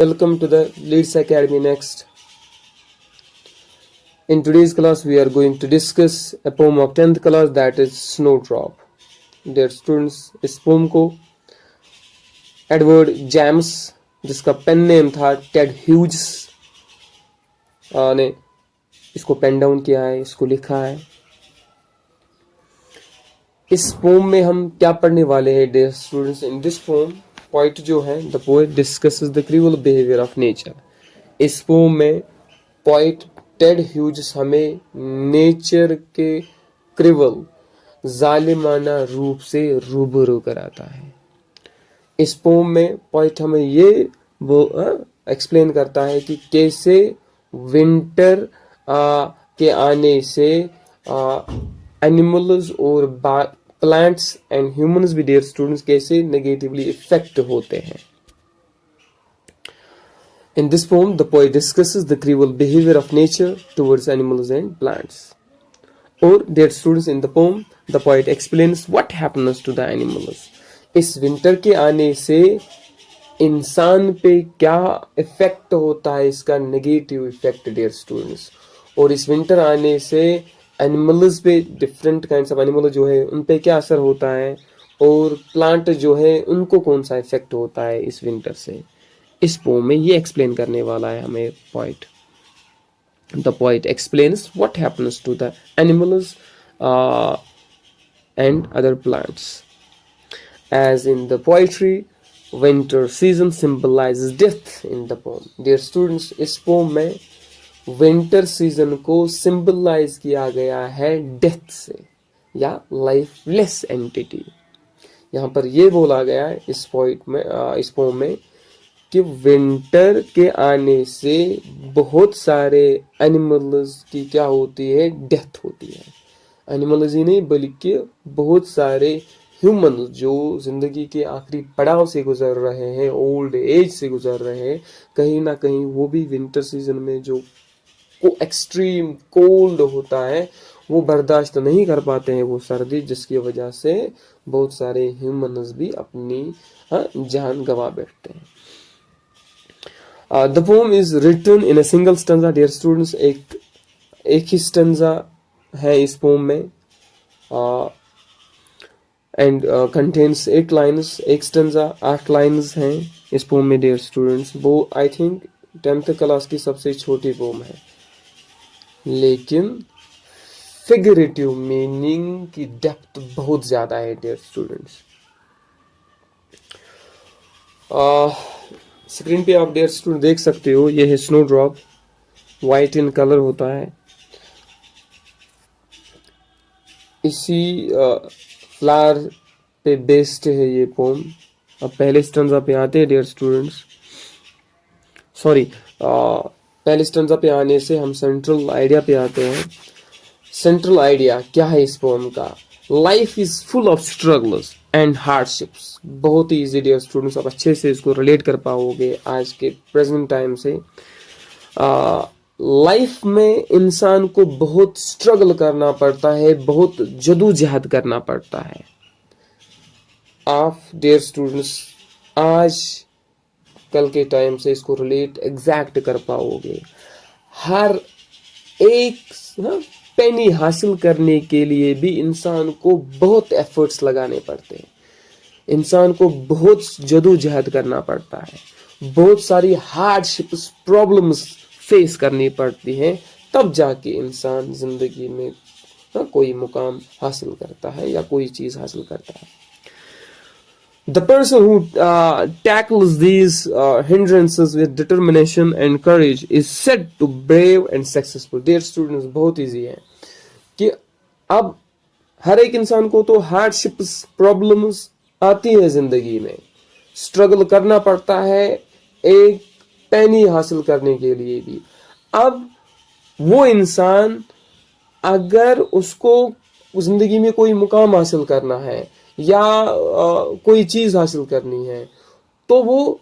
Welcome to the Leeds Academy Next. In today's class, we are going to discuss a poem of 10th class, that is Snowdrop. Dear students, इस poem को Edward James, जिसका pen name था Ted Hughes, ने इसको pen down किया है, इसको लिखा है। इस पोम में हम क्या पढ़ने वाले हैं dear students? In this poem poet जो है, the poet discusses the cruel behaviour of nature. इस पोम में पोइट टेड ह्यूज हमें नेचर के क्रूअल, जालिमाना रूप से रूबरू कराता है। इस पोम में पोइट हमें ये वो एक्सप्लेन करता है कि कैसे विंटर के आने से एनिमल्स और प्लांट्स एंड ह्यूमंस भी डियर स्टूडेंट्स कैसे नेगेटिवली इफेक्ट होते हैं। In this poem, the poet discusses the cruel behavior of nature towards animals and plants. Or, dear students, in the poem, the poet explains what happens to the animals. इस winter के आने से इंसान पे क्या effect होता है, इसका नेगेटिव इफेक्ट डियर स्टूडेंट्स। और इस विंटर आने से एनिमल्स पे, डिफरेंट काइंड्स ऑफ एनिमल जो है उन पे क्या असर होता है, और प्लांट जो है उनको कौन सा इफेक्ट होता है इस विंटर से। इस पोम में ये एक्सप्लेन करने वाला है हमें poet. The poet explains what happens to the animals and other plants. As in the poetry, winter season symbolizes death in the poem. Dear students, इस poem में winter season को symbolize किया गया है death से या lifeless entity। यहाँ पर ये बोला गया है इस poem में कि winter के आने से बहुत सारे animals की क्या होती है, death होती है। animals ही नहीं बल्कि बहुत सारे ह्यूमन जो जिंदगी के आखिरी पड़ाव से गुजर रहे हैं, ओल्ड एज से गुजर रहे हैं, कहीं ना कहीं वो भी विंटर सीजन में जो एक्सट्रीम कोल्ड होता है वो बर्दाश्त नहीं कर पाते हैं वो सर्दी, जिसकी वजह से बहुत सारे ह्यूमन्स भी अपनी जान गंवा बैठते हैं। The poem is written in a single stanza dear students. एक ही स्टैंजा है इस पोम में एंड कंटेन्स 8 लाइन्स। एक स्टैंजा 8 लाइन्स हैं इस पोम में डियर स्टूडेंट्स। वो आई थिंक 10th क्लास की सबसे छोटी पोम है, लेकिन फिगरेटिव मीनिंग की डेप्थ बहुत ज्यादा है डियर स्टूडेंट्स। स्क्रीन पे आप डियर स्टूडेंट देख सकते हो, ये है स्नोड्रॉप, वाइट इन कलर होता है। इसी फ्लावर पे बेस्ड है ये पोम। अब पहले स्टैंजा पे आते हैं डियर स्टूडेंट्स। पहले स्टैंजा पे आने से हम सेंट्रल आइडिया पे आते हैं। सेंट्रल आइडिया क्या है इस पोम का? Life is full of struggles and hardships. बहुत ही इजी डियर स्टूडेंट्स, आप अच्छे से इसको रिलेट कर पाओगे आज के प्रेजेंट टाइम से। लाइफ में इंसान को बहुत स्ट्रगल करना पड़ता है, बहुत जदोजहद करना पड़ता है। आप डियर स्टूडेंट्स आज कल के टाइम से इसको रिलेट एग्जैक्ट कर पाओगे। हर एक पेनी हासिल करने के लिए भी इंसान को बहुत एफर्ट्स लगाने पड़ते हैं, इंसान को बहुत जदोजहद करना पड़ता है, बहुत सारी हार्डशिप्स, प्रॉब्लम्स फेस करनी पड़ती हैं, तब जाके इंसान जिंदगी में कोई मुकाम हासिल करता है या कोई चीज हासिल करता है। The person who tackles these hindrances with determination and courage is said to brave and successful. Dear students, बहुत easy है कि अब हर एक इंसान को तो हार्डशिप्स, प्रॉब्लम्स आती है जिंदगी में, स्ट्रगल करना पड़ता है एक पेनी हासिल करने के लिए भी। अब वो इंसान अगर उसको जिंदगी में कोई मुकाम हासिल करना है या कोई चीज हासिल करनी है, तो वो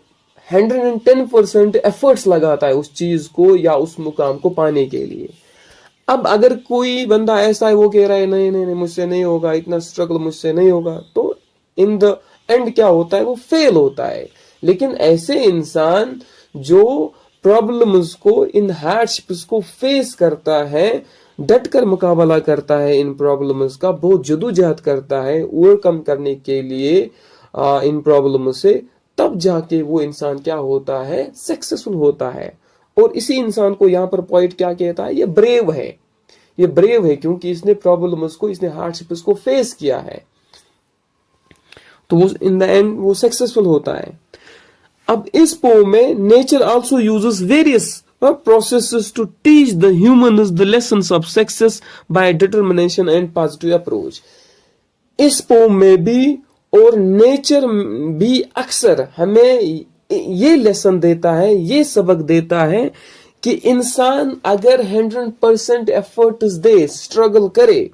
110% एफर्ट्स लगाता है उस चीज को या उस मुकाम को पाने के लिए। अब अगर कोई बंदा ऐसा है वो कह रहा है नहीं नहीं नहीं मुझसे नहीं होगा, इतना स्ट्रगल मुझसे नहीं होगा, तो इन द एंड क्या होता है, वो फेल होता है। लेकिन ऐसे इंसान जो प्रॉब्लम्स को, इन हार्डशिप्स को फेस करता है, डट कर मुकाबला करता है इन प्रॉब्लम्स का, बहुत जदोजहद करता है ओवरकम करने के लिए इन प्रॉब्लम से, तब जाके वो इंसान क्या होता है, सक्सेसफुल होता है। और इसी इंसान को यहाँ पर पॉइंट क्या कहता है, ये ब्रेव है, ये ब्रेव है क्योंकि इसने प्रॉब्लम्स को, इसने हार्डशिप्स को फेस किया है, तो वो इन द एंड वो सक्सेसफुल होता है। अब इस पोम में nature also uses various processes to teach the humans the lessons of success by determination and positive approach। इस पोम में भी और नेचर भी अक्सर हमें ये लेसन देता है, ये सबक देता है कि इंसान अगर 100% एफर्ट्स दे, स्ट्रगल करे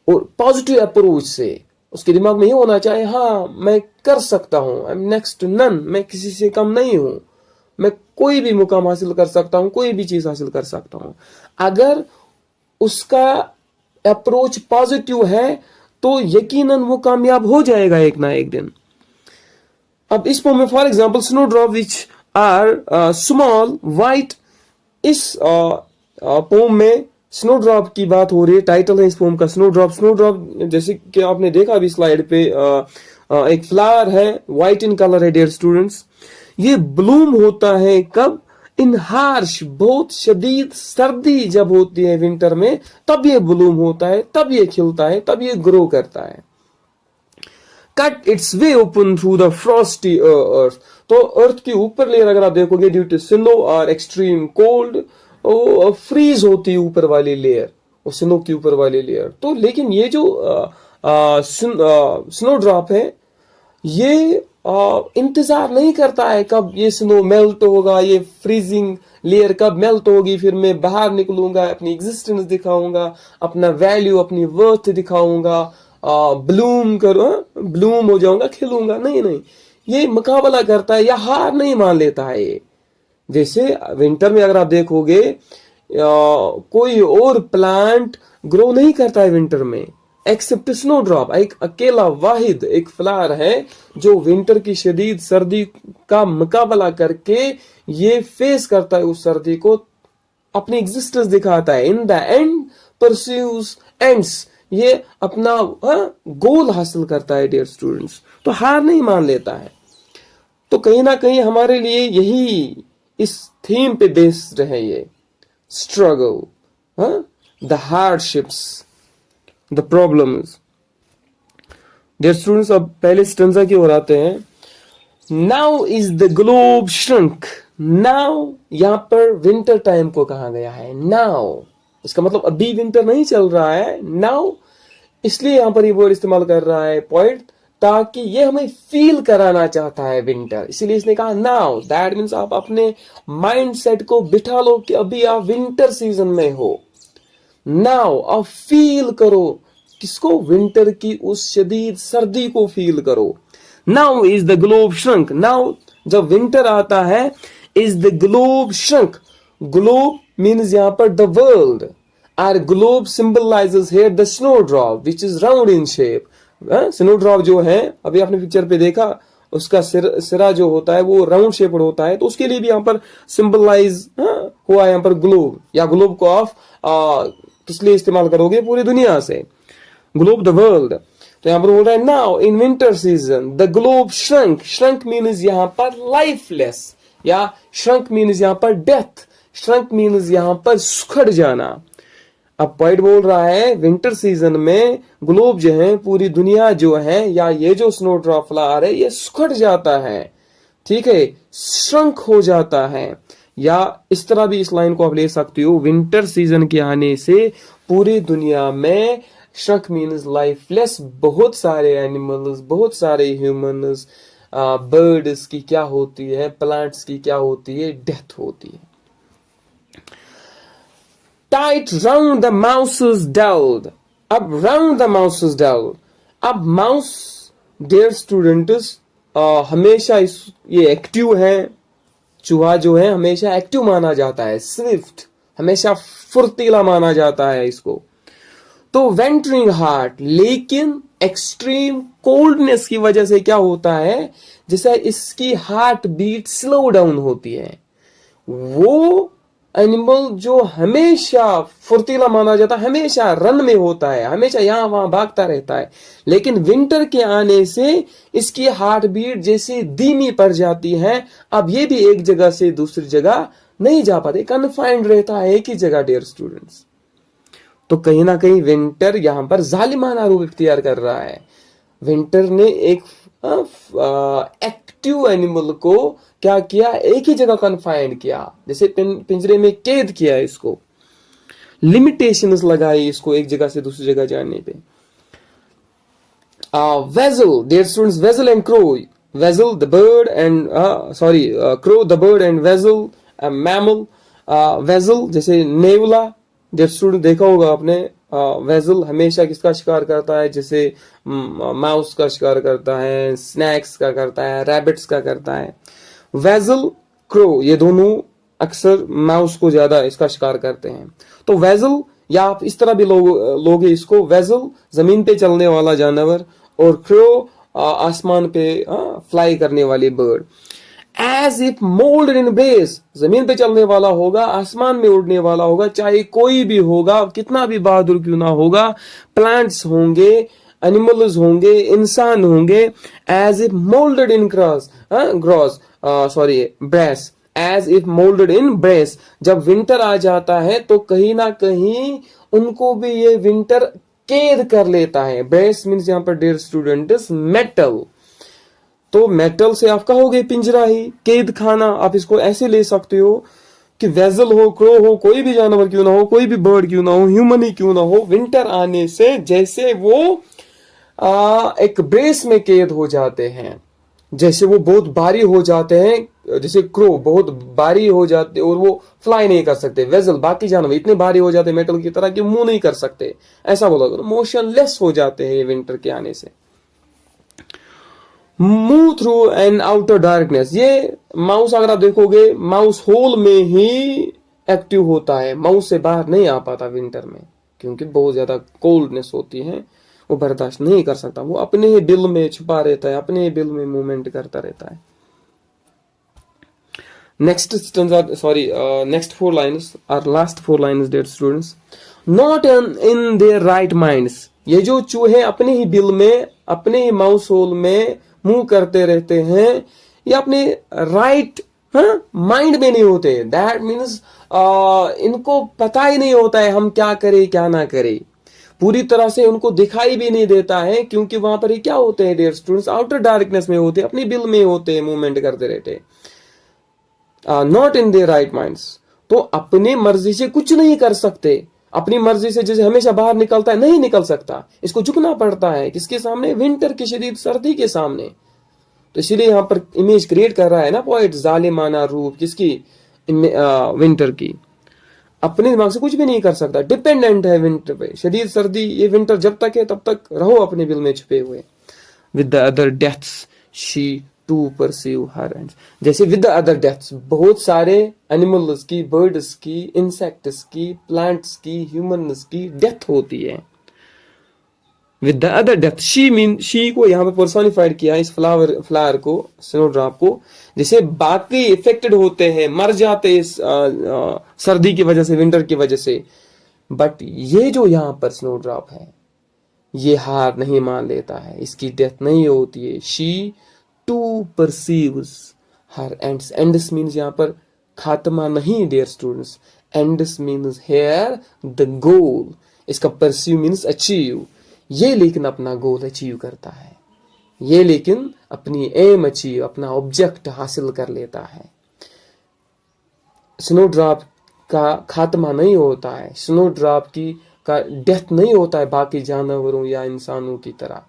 और पॉजिटिव अप्रोच से, उसके दिमाग में ये होना चाहिए, हाँ मैं कर सकता हूं, I am next to none, मैं किसी से कम नहीं हूं, मैं कोई भी मुकाम हासिल कर सकता हूं, कोई भी चीज हासिल कर सकता हूं। अगर उसका अप्रोच पॉजिटिव है तो यकीनन वो कामयाब हो जाएगा एक ना एक दिन। अब इस पोम में for example snowdrop which are small white, इस पोम में स्नो ड्रॉप की बात हो रही है, टाइटल है इस पोम का स्नो ड्रॉप। स्नो ड्रॉप जैसे कि आपने देखा अभी स्लाइड पे एक फ्लावर है, व्हाइट इन कलर है डियर स्टूडेंट्स। ये ब्लूम होता है कब, इन हार्श, बहुत शदीद सर्दी जब होती है विंटर में, तब ये ब्लूम होता है, तब ये खिलता है, तब ये ग्रो करता है। Cut its way open through the frosty earth, तो अर्थ के ऊपर लेयर अगर आप देखोगे ड्यू टू स्नो और एक्सट्रीम कोल्ड, फ्रीज होती है ऊपर वाली लेयर, और स्नो की ऊपर वाली लेयर। तो लेकिन ये जो स्नो ड्रॉप है, ये इंतजार नहीं करता है कब ये स्नो मेल्ट होगा, ये फ्रीजिंग लेयर कब मेल्ट होगी, फिर मैं बाहर निकलूंगा, अपनी एग्जिस्टेंस दिखाऊंगा, अपना वैल्यू, अपनी वर्थ दिखाऊंगा, ब्लूम हो जाऊंगा, खिलूंगा। नहीं नहीं, ये मुकाबला करता है या हार नहीं मान लेता है ये। जैसे विंटर में अगर आप देखोगे कोई और प्लांट ग्रो नहीं करता है विंटर में एक्सेप्ट स्नो ड्रॉप। एक अकेला वाहिद एक फ्लावर है जो विंटर की शदीद सर्दी का मुकाबला करके ये फेस करता है, उस सर्दी को अपनी एग्जिस्टेंस दिखाता है। In the end pursues ends, ये अपना गोल हासिल करता है डियर स्टूडेंट्स, तो हार नहीं मान लेता है। तो कहीं ना कहीं हमारे लिए यही इस थीम पे बेस्ड है ये struggle, the hardships, the problems. Dear students, अब पहले स्टेंजा की ओर आते हैं। Now is the globe shrunk. नाउ यहां पर विंटर टाइम को कहा गया है। नाउ इसका मतलब अभी विंटर नहीं चल रहा है, नाउ इसलिए यहां पर ये वर्ड इस्तेमाल कर रहा है पॉइंट, ताकि ये हमें फील कराना चाहता है विंटर, इसीलिए इसने कहा नाउ। दैट मीन्स आप अपने माइंड सेट को बिठा लो कि अभी आप विंटर सीजन में हो। नाउ आप फील करो किसको, विंटर की उस शदीद सर्दी को फील करो। Now is the globe shrunk. Now जब विंटर आता है, is the globe shrunk. Globe means यहां पर द वर्ल्ड, और globe symbolizes here the snow drop which is round in shape. Snow drop जो है, अभी आपने पिक्चर पे देखा, उसका सिरा जो होता है वो राउंड शेप्ड होता है, तो उसके लिए भी यहाँ पर सिंबलाइज हुआ है यहाँ पर ग्लोब, या ग्लोब को आप किस लिए इस्तेमाल करोगे, पूरी दुनिया से, ग्लोब द वर्ल्ड। तो यहाँ पर बोल रहा है now in winter season the globe shrunk. Shrunk means यहाँ पर लाइफलेस, या श्रंक मीन्स यहाँ पर डेथ, श्रंक मीन्स यहाँ पर सुखड़ जाना। अब पॉइंट बोल रहा है विंटर सीजन में ग्लोब जो है, पूरी दुनिया जो है, या ये जो स्नो ड्रॉप फ्लावर है, ये सुखड़ जाता है, ठीक है, श्रंक हो जाता है। या इस तरह भी इस लाइन को आप ले सकते हो, विंटर सीजन के आने से पूरी दुनिया में श्रंक मीन्स लाइफलेस, बहुत सारे एनिमल्स, बहुत सारे ह्यूमंस, बर्ड्स की क्या होती है, प्लांट्स की क्या होती है, डेथ होती है। Tight round the mouses dealt. अब राउंड द माउसेस डेल्ड, अब माउस डियर स्टूडेंट्स हमेशा ये एक्टिव है, चूहा जो है हमेशा एक्टिव माना जाता है, स्विफ्ट, हमेशा फुर्तीला माना जाता है इसको। तो वेंटरिंग हार्ट, लेकिन एक्सट्रीम कोल्डनेस की वजह से क्या होता है, जैसे इसकी हार्ट बीट स्लो डाउन होती है। वो एनिमल जो हमेशा फुर्तीला माना जाता है, हमेशा रन में होता है, हमेशा यहां वहां भागता रहता है, लेकिन विंटर के आने से इसकी हार्ट बीट जैसे धीमी पड़ जाती है। अब ये भी एक जगह से दूसरी जगह नहीं जा पाते, कन्फाइंड रहता है एक ही जगह डियर स्टूडेंट्स। तो कहीं ना कहीं विंटर यहां पर जालिमाना रूप इख्तियार कर रहा है। विंटर ने एक एक्टिव एनिमल को क्या किया, एक ही जगह कन्फाइंड किया, जैसे पिंजरे में कैद किया इसको, लिमिटेशंस लगाई इसको एक जगह से दूसरी जगह जाने पे। Vessel, dear students, vessel and crow, vessel the bird and crow the bird and vessel mammal. Vessel जैसे नेवला, डियर स्टूडेंट देखा होगा आपने, वेजल हमेशा किसका शिकार करता है, जैसे माउस का शिकार करता है, स्नैक्स का करता है, रैबिट्स का करता है। वेजल, क्रो, ये दोनों अक्सर माउस को ज्यादा इसका शिकार करते हैं। तो वेजल, या आप इस तरह भी लोगे इसको, वेजल जमीन पे चलने वाला जानवर और क्रो आसमान पे फ्लाई करने वाली bird. As if mould in base, जमीन पे चलने वाला होगा, आसमान में उड़ने वाला होगा, चाहे कोई भी होगा, कितना भी बहादुर क्यों ना होगा, प्लांट्स होंगे, एनिमल्स होंगे, इंसान होंगे, as if moulded in brass, as if moulded in brass. जब विंटर आ जाता है तो कहीं ना कहीं उनको भी ये विंटर कैद कर लेता है। ब्रेस मीन्स यहां पर डियर स्टूडेंट्स मेटल, तो मेटल से आप कहोगे पिंजरा ही, कैद खाना, आप इसको ऐसे ले सकते हो कि वेजल हो, क्रो हो, कोई भी जानवर क्यों ना हो, कोई भी बर्ड क्यों ना हो, ह्यूमन ही क्यों ना हो, विंटर आने से जैसे वो एक ब्रेस में कैद हो जाते हैं, जैसे वो बहुत भारी हो जाते हैं, जैसे क्रो बहुत भारी हो जाते और वो फ्लाई नहीं कर सकते, वेजल बाकी जानवर इतने भारी हो जाते मेटल की तरह कि मूव नहीं कर सकते, ऐसा बोला, मोशनलेस हो जाते हैं ये विंटर के आने से। Move through an outer darkness, ये माउस अगर आप देखोगे माउस होल में ही एक्टिव होता है, माउस से बाहर नहीं आ पाता विंटर में, क्योंकि बहुत ज्यादा कोल्डनेस होती है, वो बर्दाश्त नहीं कर सकता, वो अपने ही बिल में छुपा रहता है, अपने ही बिल में मूवमेंट करता रहता है। Next next 4 lines are last 4 lines dear students. Not in their right minds, ये जो चूहे अपने ही बिल में, अपने ही माउस होल में मूव करते रहते हैं, ये अपने राइट माइंड में नहीं होते। दैट मीन्स इनको पता ही नहीं होता है हम क्या करें क्या ना करें, पूरी तरह से उनको दिखाई भी नहीं देता है, क्योंकि वहां पर ही क्या होते हैं डियर स्टूडेंट्स, आउटर डार्कनेस में होते हैं, अपनी बिल में होते हैं, मूवमेंट करते रहते। Not in their right minds, तो अपनी मर्जी से कुछ नहीं कर सकते, अपनी मर्जी से जैसे हमेशा बाहर निकलता है नहीं निकल सकता, इसको झुकना पड़ता है किसके सामने, विंटर की शदीद सर्दी के सामने। तो इसीलिए यहां पर इमेज क्रिएट कर रहा है ना पोएट, जालिमाना रूप किसकी, विंटर की, अपने दिमाग से कुछ भी नहीं कर सकता, डिपेंडेंट है विंटर पे, शदीद सर्दी, ये विंटर जब तक है तब तक रहो अपने बिल में छुपे हुए। With the other deaths she too perceive her ends, जैसे विद द अदर डेथ्स, बहुत सारे एनिमल्स की, बर्ड्स की, इंसेक्ट्स की, प्लांट्स की, ह्यूमन्स की डेथ होती है। With the other death, she को यहाँ पे पर्सोनिफाइड किया इस फ्लावर को, स्नोड्रॉप को, जैसे बाकी इफेक्टेड होते हैं, मर जाते हैं सर्दी की वजह से, विंटर की वजह से, बट ये जो यहाँ पर स्नोड्रॉप है ये हार नहीं मान लेता है, इसकी डेथ नहीं होती है। She too perceives her ends, ends means यहाँ पर खात्मा नहीं dear students, ends means here the goal, इसका परसीव मीन्स अचीव, ये लेकिन अपना गोल अचीव करता है, ये लेकिन अपनी एम अचीव, अपना ऑब्जेक्ट हासिल कर लेता है। स्नोड्रॉप का खात्मा नहीं होता है, स्नोड्रॉप की का डेथ नहीं होता है बाकी जानवरों या इंसानों की तरह,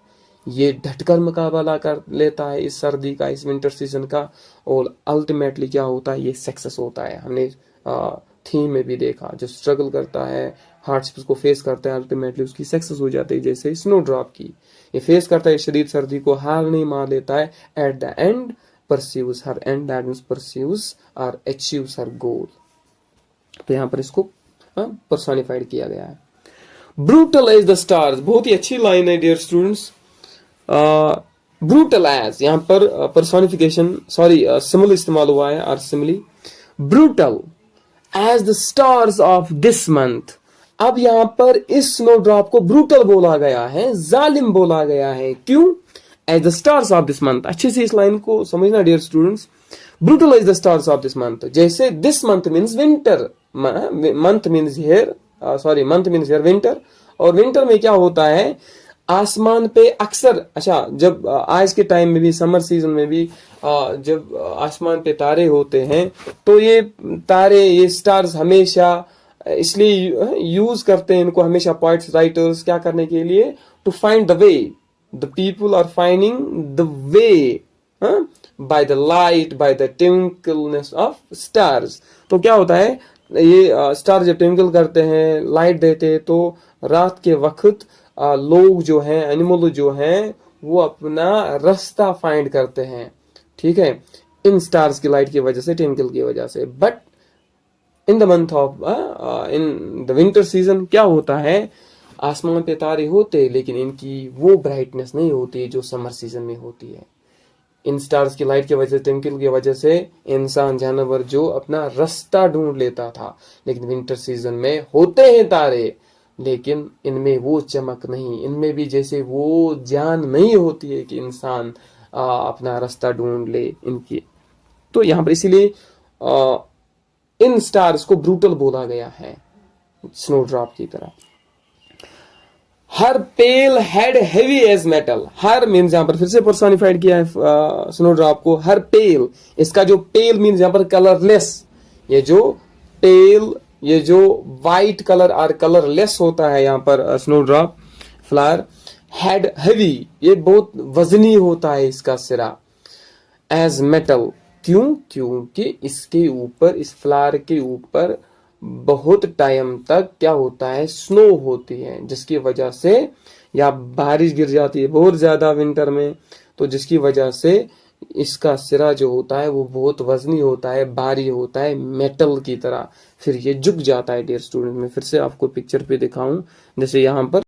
ये डटकर मुकाबला कर लेता है इस सर्दी का, इस विंटर सीजन का, और अल्टीमेटली क्या होता है, ये सक्सेस होता है। हमने थीम में भी देखा, जो स्ट्रगल करता है, हार्डशिप्स को फेस करता है, अल्टीमेटली उसकी सक्सेस हो जाती है, जैसे स्नोड्रॉप की, ये फेस करता है शदीद सर्दी को, हार नहीं मान लेता है, at the end pursues her and, that means pursues और अचीव्स हर गोल। तो यहाँ पर इसको पर्सोनिफाइड किया गया है। ब्रूटल एज द स्टार्स, बहुत ही अच्छी लाइन है डियर स्टूडेंट्स, ब्रूटल एज, यहाँ पर पर्सोनिफिकेशन सिमिल इस्तेमाल हुआ है, और simile brutal as the stars of this month. अब यहां पर इस स्नोड्रॉप को ब्रूटल बोला गया है, जालिम बोला गया है। क्यों? As the stars of this month. अच्छे से इस लाइन को समझना dear students. Brutal as the stars of this month, जैसे this month means winter, month means here month means here winter. और विंटर में क्या होता है, आसमान पे अक्सर, अच्छा जब आज के टाइम में भी समर सीजन में भी जब आसमान पे तारे होते हैं, तो ये तारे, ये स्टार्स हमेशा इसलिए यूज करते हैं इनको हमेशा पोइट्स राइटर्स क्या करने के लिए, to find the way, the people are finding the way by the light, by the twinkleness of stars. तो क्या होता है, ये स्टार जब ट्विंकल करते हैं, लाइट देते हैं, तो रात के वक्त लोग जो हैं, एनिमल जो हैं, वो अपना रास्ता फाइंड करते हैं, ठीक है, इन स्टार्स की लाइट की वजह से, ट्विंकल की वजह से। But in the month of in the winter season क्या होता है, आसमान पे तारे होते लेकिन इनकी वो ब्राइटनेस नहीं होती जो समर सीजन में होती है। इन स्टार्स की लाइट की वजह से, ट्विंकल की वजह से इंसान जानवर जो अपना रास्ता ढूंढ लेता था। लेकिन विंटर सीजन में होते हैं तारे, लेकिन इनमें वो चमक नहीं, इनमें भी जैसे वो जान नहीं होती है कि इंसान अपना रास्ता ढूंढ ले इनकी। तो यहाँ पर इसीलिए इन स्टार्स को ब्रूटल बोला गया है, स्नोड्रॉप की तरह। हर पेल हेड हेवी एज मेटल, हर मीन्स यहाँ पर फिर से पर्सोनिफाइड किया है स्नोड्रॉप को। हर पेल, इसका जो पेल मीन्स यहाँ पर कलरलेस, ये जो पेल, ये जो वाइट कलर और कलरलेस होता है यहाँ पर स्नोड्रॉप फ्लावर। हेड हेवी, ये बहुत वजनी होता है इसका सिरा। एज मेटल, क्यों? क्योंकि इसके ऊपर, इस फ्लावर के ऊपर बहुत टाइम तक क्या होता है, स्नो होती है, जिसकी वजह से, या बारिश गिर जाती है बहुत ज्यादा विंटर में, तो जिसकी वजह से इसका सिरा जो होता है वो बहुत वजनी होता है, भारी होता है, मेटल की तरह, फिर ये झुक जाता है। डियर स्टूडेंट, मैं फिर से आपको पिक्चर पे दिखाऊं, जैसे यहाँ पर